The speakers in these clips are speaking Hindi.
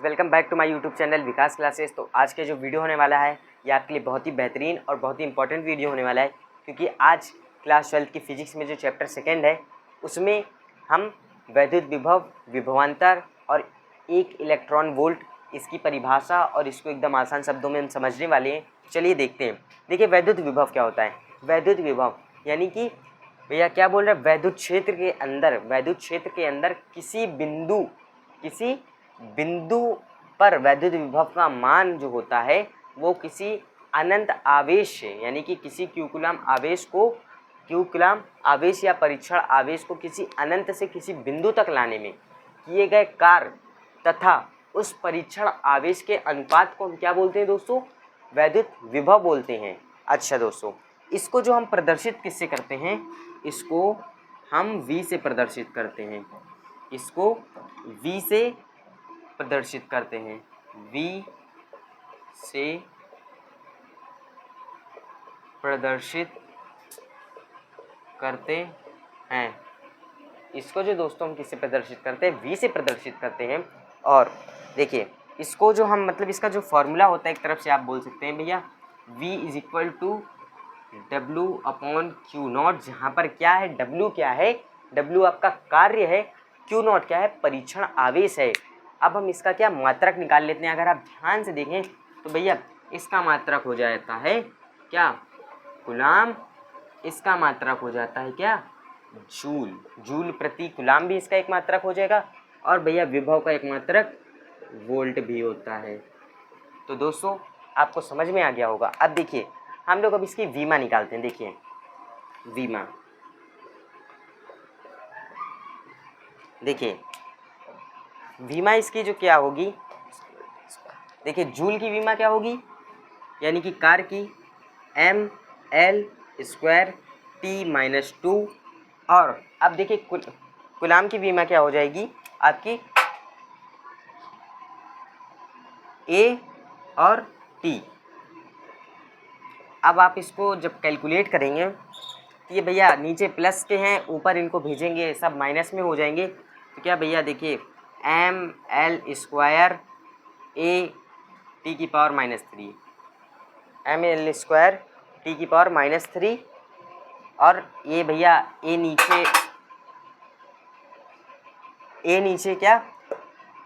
Welcome back to my YouTube channel Vikas classes. तो आज के जो वीडियो होने वाला है ये आपके लिए बहुत ही बेहतरीन और बहुत ही इंपॉर्टेंट वीडियो होने वाला है, क्योंकि आज क्लास 12 की फिजिक्स में जो चैप्टर सेकंड है उसमें हम वैद्युत विभव, विभवांतर और एक इलेक्ट्रॉन वोल्ट, इसकी परिभाषा और इसको एकदम आसान शब्दों में हम समझने वाले हैं। चलिए देखते हैं। देखिए, वैद्युत विभव क्या होता है। वैद्युत विभव यानी कि भैया क्या बोल रहे हैं, वैद्युत क्षेत्र के अंदर किसी बिंदु पर वैद्युत विभव का मान जो होता है वो किसी अनंत आवेश से, यानी कि किसी क्यूकुलाम आवेश या परीक्षण आवेश को किसी अनंत से किसी बिंदु तक लाने में किए गए कार्य तथा उस परीक्षण आवेश के अनुपात को हम क्या बोलते हैं दोस्तों, वैद्युत विभव बोलते हैं। अच्छा दोस्तों, इसको जो हम प्रदर्शित किससे करते हैं, इसको हम V से प्रदर्शित करते हैं। इसको V से प्रदर्शित करते हैं, V से प्रदर्शित करते हैं। इसको जो दोस्तों हम किससे प्रदर्शित करते हैं, V से प्रदर्शित करते हैं। और देखिए, इसको जो हम इसका जो फॉर्मूला होता है, एक तरफ से आप बोल सकते हैं भैया V is equal to W upon Q naught, जहाँ पर क्या है, W क्या है, W आपका कार्य है, क्यू नॉट क्या है, परीक्षण आवेश है। अब हम इसका क्या मात्रक निकाल लेते हैं। अगर आप ध्यान से देखें तो भैया इसका मात्रक हो जाता है क्या, कूलाम। इसका मात्रक हो जाता है क्या, जूल प्रति कूलाम भी इसका एक मात्रक हो जाएगा। और भैया विभव का एक मात्रक वोल्ट भी होता है। तो दोस्तों आपको समझ में आ गया होगा। अब देखिए, हम लोग अब इसकी वीमा निकालते हैं। देखिए वीमा, देखिए वीमा इसकी जो क्या होगी, देखिए जूल की वीमा क्या होगी, यानी कि कार की ml² T-2। और अब देखिए कूलाम की वीमा क्या हो जाएगी आपकी A और T। अब आप इसको जब कैलकुलेट करेंगे तो ये भैया नीचे प्लस के हैं, ऊपर इनको भेजेंगे सब माइनस में हो जाएंगे। तो क्या भैया देखिए ml² A T⁻³ ml² T⁻³ और ये भैया ए नीचे क्या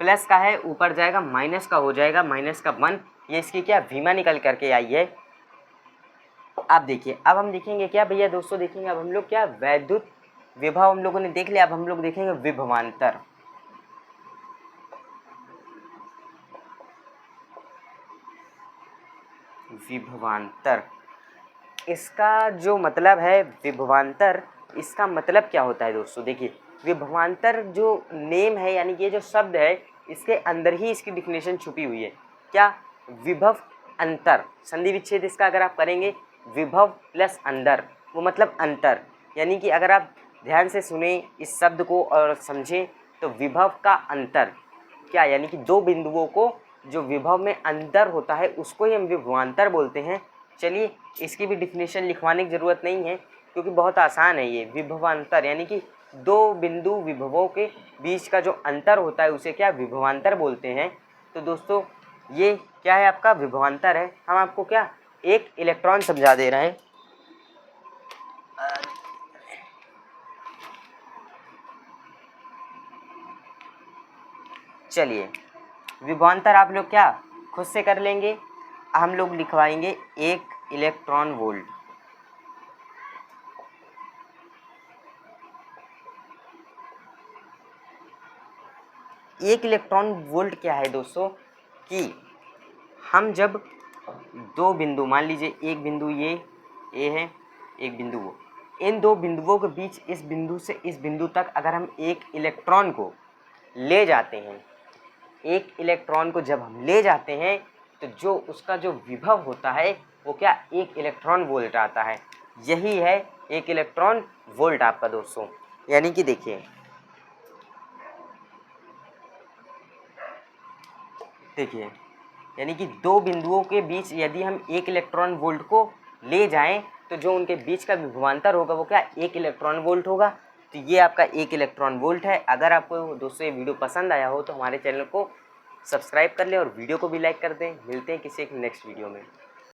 प्लस का है, ऊपर जाएगा माइनस का हो जाएगा, माइनस का 1। ये इसकी क्या वीमा निकल करके आई है। अब देखिए, अब हम देखेंगे क्या भैया दोस्तों, देखेंगे अब हम लोग क्या वैद्युत विभव हम लोगों ने देख लिया। अब हम लोग देखेंगे विभवांतर। विभवांतर इसका जो मतलब है, विभवांतर इसका मतलब क्या होता है दोस्तों। देखिए विभवांतर जो नेम है, यानी कि ये जो शब्द है, इसके अंदर ही इसकी डिफिनेशन छुपी हुई है। क्या, विभव अंतर, संधि विच्छेद इसका अगर आप करेंगे, विभव प्लस अंदर, वो मतलब अंतर। यानी कि अगर आप ध्यान से सुने इस शब्द को और समझें तो विभव का अंतर क्या, यानी कि दो बिंदुओं को जो विभव में अंतर होता है उसको ही हम विभवांतर बोलते हैं। चलिए इसकी भी डिफिनेशन लिखवाने की ज़रूरत नहीं है, क्योंकि बहुत आसान है ये। विभवांतर यानी कि दो बिंदु विभवों के बीच का जो अंतर होता है उसे क्या विभवांतर बोलते हैं। तो दोस्तों ये क्या है, आपका विभवांतर है। हम आपको क्या एक इलेक्ट्रॉन समझा दे रहे हैं। चलिए विभवांतर आप लोग क्या खुद से कर लेंगे, हम लोग लिखवाएंगे 1 इलेक्ट्रॉन वोल्ट। एक इलेक्ट्रॉन वोल्ट क्या है दोस्तों, कि हम जब दो बिंदु, मान लीजिए एक बिंदु ये ए है, एक बिंदु वो, इन दो बिंदुओं के बीच इस बिंदु से इस बिंदु तक अगर हम एक इलेक्ट्रॉन को ले जाते हैं, एक इलेक्ट्रॉन को जब हम ले जाते हैं तो जो उसका जो विभव होता है वो क्या 1 इलेक्ट्रॉन वोल्ट आता है। यही है 1 इलेक्ट्रॉन वोल्ट आपका दोस्तों। यानी कि देखिए यानी कि दो बिंदुओं के बीच यदि हम 1 इलेक्ट्रॉन वोल्ट को ले जाएं तो जो उनके बीच का विभवांतर होगा वो क्या 1 इलेक्ट्रॉन वोल्ट होगा। तो ये आपका 1 इलेक्ट्रॉन वोल्ट है। अगर आपको दोस्तों ये वीडियो पसंद आया हो तो हमारे चैनल को सब्सक्राइब कर लें और वीडियो को भी लाइक कर दें। मिलते हैं किसी एक नेक्स्ट वीडियो में।